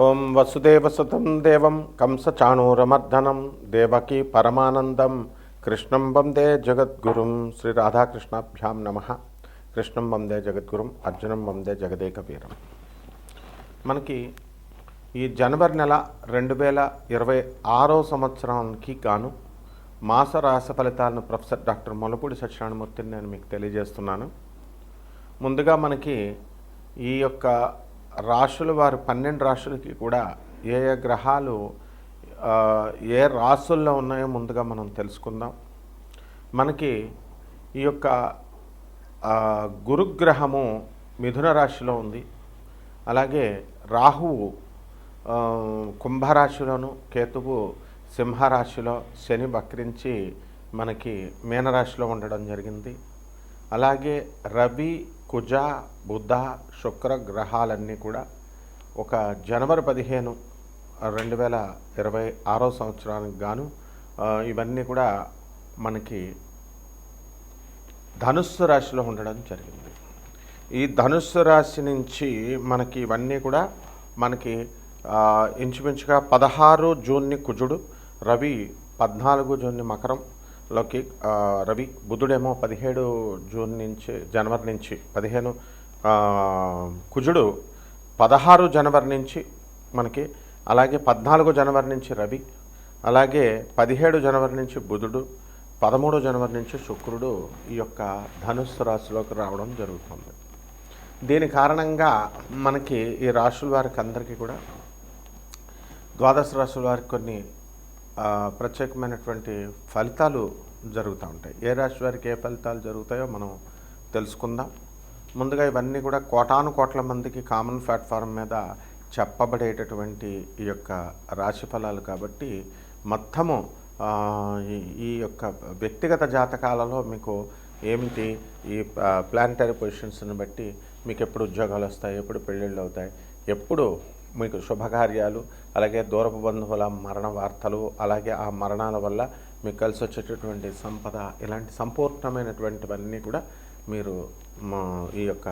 ఓం వసుదేవసుతం దేవం కంసచాణూరమర్దనం దేవకీ పరమానందం కృష్ణం వందే జగద్గురుం. శ్రీ రాధాకృష్ణాభ్యాం నమ. కృష్ణం వందే జగద్గురుం, అర్జునం వందే జగదేక వీరం. మనకి ఈ జనవరి నెల 2026 సంవత్సరానికి గాను మాస రాశి ఫలితాలను ప్రొఫెసర్ డాక్టర్ మొలపూడి సత్యనారాయణమూర్తిని నేను మీకు తెలియజేస్తున్నాను. ముందుగా మనకి ఈ యొక్క రాశుల వారు 12 రాశులకి కూడా ఏ ఏ గ్రహాలు ఏ రాశుల్లో ఉన్నాయో ముందుగా మనం తెలుసుకుందాం. మనకి ఈ యొక్క గురుగ్రహము మిథున రాశిలో ఉంది. అలాగే రాహువు కుంభరాశిలోను, కేతువు సింహరాశిలో, శని వక్రించి మనకి మీనరాశిలో ఉండడం జరిగింది. అలాగే రవి, కుజ, బుధ, శుక్ర గ్రహాలన్నీ కూడా ఒక జనవరి 15, 2026 సంవత్సరానికి గాను ఇవన్నీ కూడా మనకి ధనుస్సు రాశిలో ఉండడం జరిగింది. ఈ ధనుస్సు రాశి నుంచి మనకి ఇవన్నీ కూడా మనకి ఇంచుమించుగా 16 జూన్ని కుజుడు, రవి 14 జూన్ని మకరంలోకి రవి, బుధుడేమో 17 జూన్ నుంచి జనవరి నుంచి 15, కుజుడు 16 జనవరి నుంచి మనకి, అలాగే 14 జనవరి నుంచి రవి, అలాగే 17 జనవరి నుంచి బుధుడు, 13 జనవరి నుంచి శుక్రుడు ఈ యొక్క ధనుస్సు రాశిలోకి రావడం జరుగుతుంది. దీని కారణంగా మనకి ఈ రాశుల వారికి అందరికీ కూడా ద్వాదశ రాశుల వారికి కొన్ని ప్రత్యేకమైనటువంటి ఫలితాలు జరుగుతూ ఉంటాయి. ఏ రాశి వారికి ఏ ఫలితాలు జరుగుతాయో మనం తెలుసుకుందాం. ముందుగా ఇవన్నీ కూడా కోటాను కోట్ల మందికి కామన్ ప్లాట్ఫామ్ మీద చెప్పబడేటటువంటి ఈ యొక్క రాశి ఫలాలు కాబట్టి మొత్తము ఈ యొక్క వ్యక్తిగత జాతకాలలో మీకు ఏమిటి ఈ ప్లానిటరీ పొజిషన్స్ని బట్టి మీకు ఎప్పుడు ఉద్యోగాలు వస్తాయి, ఎప్పుడు పెళ్ళిళ్ళు అవుతాయి, ఎప్పుడు మీకు శుభకార్యాలు, అలాగే దూరపు బంధువుల మరణ వార్తలు, అలాగే ఆ మరణాల వల్ల మీకు కలిసి వచ్చేటటువంటి సంపద, ఇలాంటి సంపూర్ణమైనటువంటివన్నీ కూడా మీరు ఈ యొక్క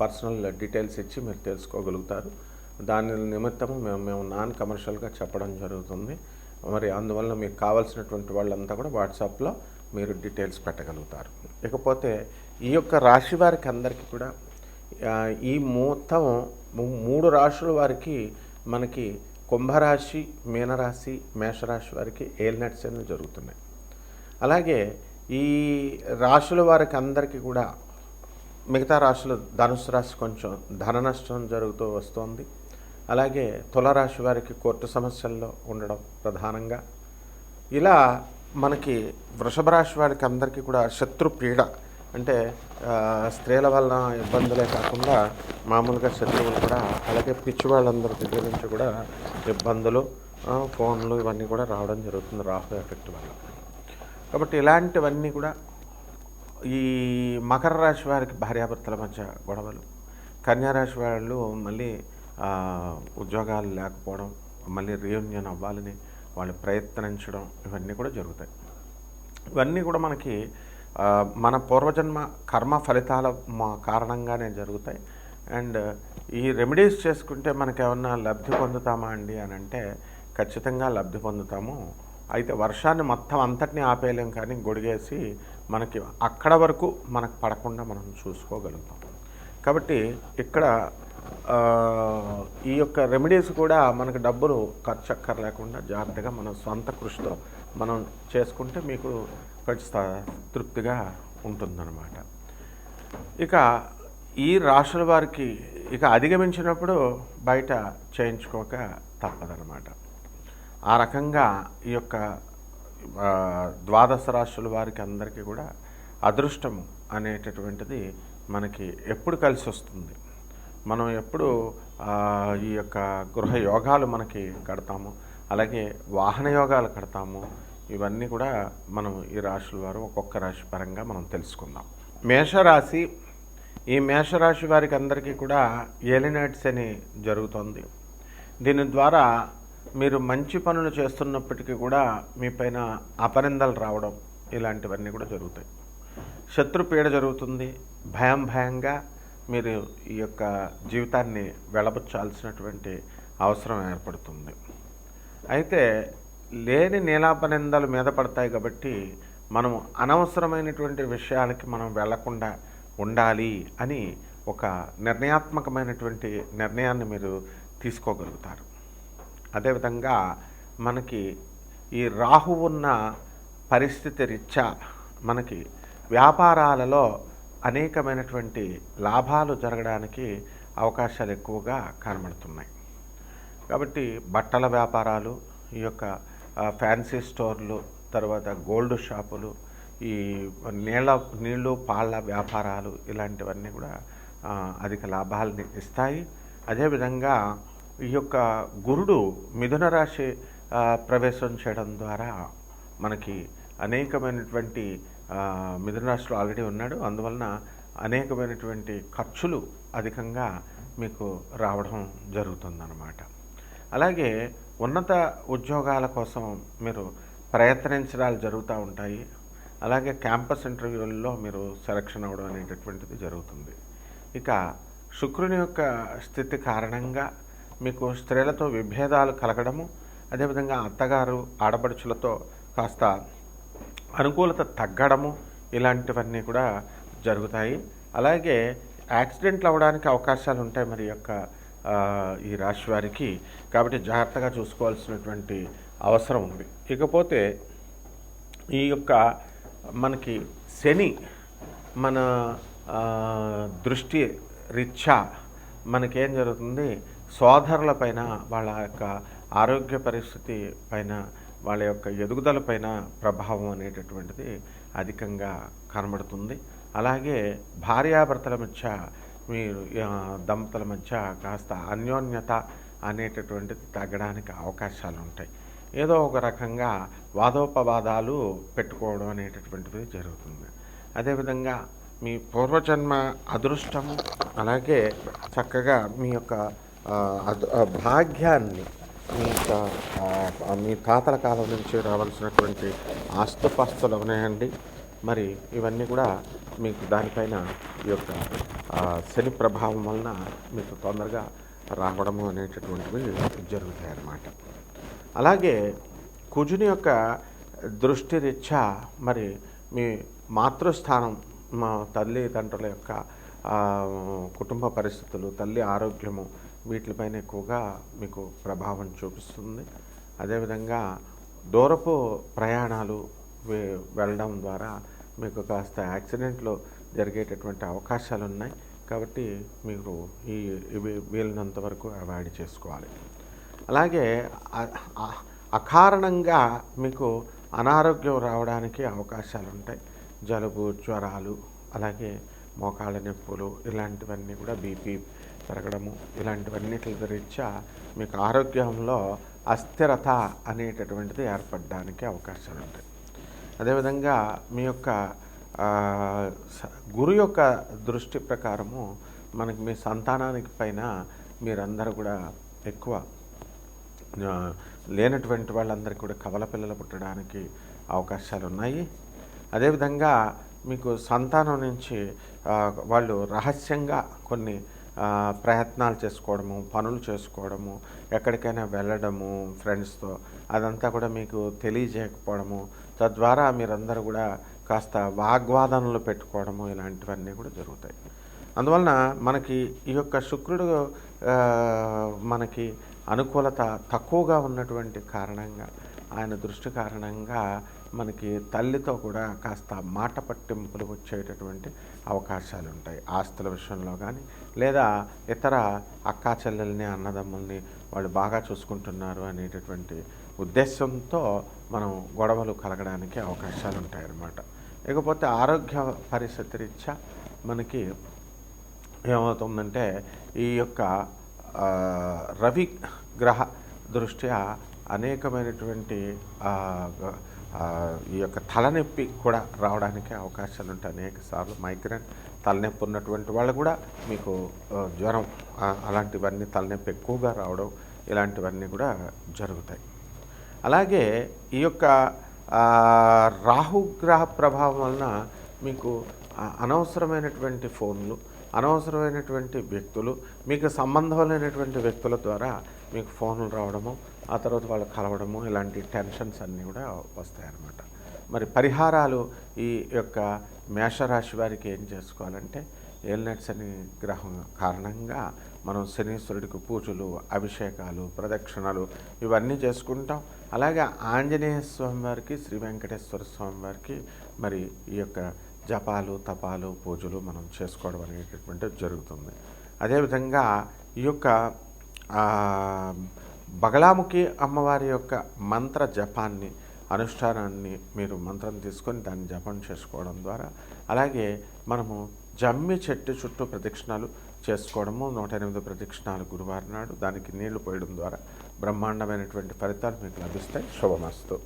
పర్సనల్ డీటెయిల్స్ ఇచ్చి మీరు తెలుసుకోగలుగుతారు. దాని నిమిత్తము మేము నాన్ కమర్షియల్గా చెప్పడం జరుగుతుంది. మరి అందువల్ల మీకు కావాల్సినటువంటి వాళ్ళంతా కూడా వాట్సాప్లో మీరు డీటెయిల్స్ పెట్టగలుగుతారు. ఇకపోతే ఈ యొక్క రాశి వారికి అందరికీ కూడా ఈ మొత్తం 3 రాశుల వారికి మనకి కుంభరాశి, మీనరాశి, మేషరాశి వారికి ఏలినట్స్ అనేవి జరుగుతున్నాయి. అలాగే ఈ రాశుల వారికి అందరికీ కూడా మిగతా రాశులు ధనుసు రాశి కొంచెం ధన నష్టం జరుగుతూ వస్తుంది. అలాగే తులారాశి వారికి కోర్టు సమస్యల్లో ఉండడం ప్రధానంగా. ఇలా మనకి వృషభ రాశి వారికి అందరికీ కూడా శత్రుపీడ, అంటే స్త్రీల వలన ఇబ్బందులే కాకుండా మామూలుగా శత్రువులు కూడా, అలాగే పిచ్చి వాళ్ళందరి దగ్గర నుంచి కూడా ఇబ్బందులు, ఫోన్లు ఇవన్నీ కూడా రావడం జరుగుతుంది రాహు ఎఫెక్ట్ వల్ల. కాబట్టి ఇలాంటివన్నీ కూడా ఈ మకర రాశి వారికి భార్యాభర్తల మధ్య గొడవలు, కన్యారాశి వాళ్ళు మళ్ళీ ఉద్యోగాలు లేకపోవడం, మళ్ళీ రీయూనియన్ అవ్వాలని వాళ్ళు ప్రయత్నించడం, ఇవన్నీ కూడా జరుగుతాయి. ఇవన్నీ కూడా మనకి మన పూర్వజన్మ కర్మ ఫలితాల కారణంగానే జరుగుతాయి. అండ్ ఈ రెమెడీస్ చేసుకుంటే మనకి ఏమన్నా లబ్ధి పొందుతామా అండి అని అంటే ఖచ్చితంగా లబ్ధి పొందుతాము. అయితే వర్షాన్ని మొత్తం అంతటినీ ఆపేయలేం, కానీ గొడిగేసి మనకి అక్కడ వరకు మనకు పడకుండా మనం చూసుకోగలుగుతాం. కాబట్టి ఇక్కడ ఈ యొక్క రెమెడీస్ కూడా మనకు డబ్బులు ఖర్చు అక్కర్లేకుండా జాగ్రత్తగా మన సొంత కృషితో మనం చేసుకుంటే మీకు కొంచెం తృప్తిగా ఉంటుందన్నమాట. ఇక ఈ రాశుల వారికి ఇక అధిగమించినప్పుడు బయట చేయించుకోక తప్పదన్నమాట. ఆ రకంగా ఈ యొక్క ద్వాదశ రాశుల వారికి అందరికీ కూడా అదృష్టము అనేటటువంటిది మనకి ఎప్పుడు కలిసి వస్తుంది, మనం ఎప్పుడు ఈ యొక్క గృహ యోగాలు మనకి కడతాము, అలాగే వాహన యోగాలు కడతాము, ఇవన్నీ కూడా మనం ఈ రాశుల వారు ఒక్కొక్క రాశి పరంగా మనం తెలుసుకుందాం. మేషరాశి, ఈ మేషరాశి వారికి అందరికీ కూడా ఏలినాట్స్ అని జరుగుతుంది. దీని ద్వారా మీరు మంచి పనులు చేస్తున్నప్పటికీ కూడా మీ పైన అపనిందలు రావడం, ఇలాంటివన్నీ కూడా జరుగుతాయి. శత్రుపీడ జరుగుతుంది. భయంగా మీరు ఈ యొక్క జీవితాన్ని వెళ్ళబుచ్చాల్సినటువంటి అవసరం ఏర్పడుతుంది. అయితే లేని నీలాపనిందలు మీద పడతాయి కాబట్టి మనం అనవసరమైనటువంటి విషయాలకి మనం వెళ్లకుండా ఉండాలి అని ఒక నిర్ణయాత్మకమైనటువంటి నిర్ణయాన్ని మీరు తీసుకోగలుగుతారు. అదేవిధంగా మనకి ఈ రాహు ఉన్న పరిస్థితి రీత్యా మనకి వ్యాపారాలలో అనేకమైనటువంటి లాభాలు జరగడానికి అవకాశాలు ఎక్కువగా కనబడుతున్నాయి. కాబట్టి బట్టల వ్యాపారాలు, ఈ యొక్క ఫ్యాన్సీ స్టోర్లు, తర్వాత గోల్డ్ షాపులు, ఈ నీళ్ళు పాళ్ళ వ్యాపారాలు ఇలాంటివన్నీ కూడా అధిక లాభాలని ఇస్తాయి. అదేవిధంగా ఈ యొక్క గురుడు మిథున రాశి ప్రవేశం చేయడం ద్వారా మనకి అనేకమైనటువంటి మిథున రాశిలో ఆల్రెడీ ఉన్నాడు, అందువలన అనేకమైనటువంటి ఖర్చులు అధికంగా మీకు రావడం జరుగుతుందన్నమాట. అలాగే ఉన్నత ఉద్యోగాల కోసం మీరు ప్రయత్నించడాలు జరుగుతూ ఉంటాయి. అలాగే క్యాంపస్ ఇంటర్వ్యూల్లో మీరు సెలక్షన్ అవ్వడం అనేటటువంటిది జరుగుతుంది. ఇక శుక్రుని యొక్క స్థితి కారణంగా మీకు స్త్రీలతో విభేదాలు కలగడము, అదేవిధంగా అత్తగారు ఆడపడుచులతో కాస్త అనుకూలత తగ్గడము ఇలాంటివన్నీ కూడా జరుగుతాయి. అలాగే యాక్సిడెంట్లు అవ్వడానికి అవకాశాలు ఉంటాయి మరి యొక్క ఈ రాశి వారికి. కాబట్టి జాగ్రత్తగా చూసుకోవాల్సినటువంటి అవసరం ఉంది. ఇకపోతే ఈ యొక్క మనకి శని మన దృష్టి రీత్యా మనకేం జరుగుతుంది, సోదరుల పైన, వాళ్ళ యొక్క ఆరోగ్య పరిస్థితి పైన, వాళ్ళ యొక్క ఎదుగుదల పైన ప్రభావం అనేటటువంటిది అధికంగా కనబడుతుంది. అలాగే భార్యాభర్తల మధ్య, మీరు దంపతుల మధ్య కాస్త అన్యోన్యత అనేటటువంటిది తగ్గడానికి అవకాశాలు ఉంటాయి. ఏదో ఒక రకంగా వాదోపవాదాలు పెట్టుకోవడం అనేటటువంటిది జరుగుతుంది. అదేవిధంగా మీ పూర్వజన్మ అదృష్టము, అలాగే చక్కగా మీ యొక్క భాగ్యాన్ని, మీ తాతల కాలం నుంచి రావాల్సినటువంటి ఆస్తుపాస్తులు ఉన్నాయండి. మరి ఇవన్నీ కూడా మీకు దానిపైన ఈ యొక్క శని ప్రభావం వలన మీకు తొందరగా రావడము అనేటటువంటివి జరుగుతాయి అన్నమాట. అలాగే కుజుని యొక్క దృష్టి రీత్యా మరి మీ మాతృస్థానం, మా తల్లిదండ్రుల యొక్క కుటుంబ పరిస్థితులు, తల్లి ఆరోగ్యము వీటిపైన ఎక్కువగా మీకు ప్రభావం చూపిస్తుంది. అదేవిధంగా దూరపు ప్రయాణాలు వెళ్ళడం ద్వారా మీకు కాస్త యాక్సిడెంట్లు జరిగేటటువంటి అవకాశాలు ఉన్నాయి. కాబట్టి మీరు ఇవి వీలైనంత వరకు అవాయిడ్ చేసుకోవాలి. అలాగే అకారణంగా మీకు అనారోగ్యం రావడానికి అవకాశాలు ఉంటాయి. జలుబు, జ్వరాలు, అలాగే మోకాళ్ళ నొప్పులు ఇలాంటివన్నీ కూడా, బీపీ పెరగడము ఇలాంటివన్నిటి రీత్యా మీకు ఆరోగ్యంలో అస్థిరత అనేటటువంటిది ఏర్పడడానికి అవకాశాలు ఉంటాయి. అదేవిధంగా మీ యొక్క గురు యొక్క దృష్టి ప్రకారము మనకి మీ సంతానానికి పైన మీరందరూ కూడా ఎక్కువ లేనటువంటి వాళ్ళందరికీ కూడా కవల పిల్లలు పుట్టడానికి అవకాశాలు ఉన్నాయి. అదేవిధంగా మీకు సంతానం నుంచి వాళ్ళు రహస్యంగా కొన్ని ప్రయత్నాలు చేసుకోవడము, పనులు చేసుకోవడము, ఎక్కడికైనా వెళ్ళడము ఫ్రెండ్స్తో, అదంతా కూడా మీకు తెలియజేయకపోవడము, తద్వారా మీరందరూ కూడా కాస్త వాగ్వాదనలు పెట్టుకోవడము ఇలాంటివన్నీ కూడా జరుగుతాయి. అందువలన మనకి ఈ యొక్క శుక్రుడు మనకి అనుకూలత తక్కువగా ఉన్నటువంటి కారణంగా, ఆయన దృష్టి కారణంగా మనకి తల్లితో కూడా కాస్త మాట పట్టింపులు వచ్చేటటువంటి అవకాశాలు ఉంటాయి. ఆస్తుల విషయంలో కానీ, లేదా ఇతర అక్కా చెల్లెల్ని, అన్నదమ్ముల్ని వాళ్ళు బాగా చూసుకుంటున్నారు అనేటటువంటి ఉద్దేశంతో మనం గొడవలు కలగడానికి అవకాశాలు ఉంటాయన్నమాట. ఇకపోతే ఆరోగ్య పరిస్థితి రీత్యా మనకి ఏమవుతుందంటే, ఈ యొక్క రవి గ్రహ దృష్ట్యా అనేకమైనటువంటి ఈ యొక్క తలనొప్పి కూడా రావడానికి అవకాశాలు ఉంటాయి. అనేక సార్లు మైగ్రేన్ తలనొప్పి ఉన్నటువంటి వాళ్ళు కూడా మీకు జ్వరం అలాంటివన్నీ, తలనొప్పి ఎక్కువగా రావడం ఇలాంటివన్నీ కూడా జరుగుతాయి. అలాగే ఈ యొక్క రాహుగ్రహ ప్రభావం వలన మీకు అనవసరమైనటువంటి ఫోన్లు, అనవసరమైనటువంటి వ్యక్తులు, మీకు సంబంధం లేనటువంటి వ్యక్తుల ద్వారా మీకు ఫోన్లు రావడము, ఆ తర్వాత వాళ్ళు కలవడము, ఇలాంటి టెన్షన్స్ అన్నీ కూడా వస్తాయన్నమాట. మరి పరిహారాలు ఈ యొక్క మేషరాశి వారికి ఏం చేసుకోవాలంటే, ఏలినాటి శని గ్రహం కారణంగా మనం శనీశ్వరుడికి పూజలు, అభిషేకాలు, ప్రదక్షిణలు ఇవన్నీ చేసుకుంటాం. అలాగే ఆంజనేయ స్వామి వారికి, శ్రీ వెంకటేశ్వర స్వామి వారికి మరి ఈ యొక్క జపాలు, తపాలు, పూజలు మనం చేసుకోవడం అనేటటువంటిది జరుగుతుంది. అదేవిధంగా ఈ యొక్క బగలాముఖి అమ్మవారి యొక్క మంత్ర జపాన్ని, అనుష్ఠానాన్ని మీరు మంత్రం తీసుకొని దాన్ని జపం చేసుకోవడం ద్వారా, అలాగే మనము జమ్మి చెట్టు చుట్టూ ప్రదక్షిణాలు చేసుకోవడము, 108 ప్రదక్షిణాలు గురువారం నాడు దానికి నీళ్లు పోయడం ద్వారా బ్రహ్మాండమైనటువంటి ఫలితాలు మీకు లభిస్తాయి. శుభమస్తు.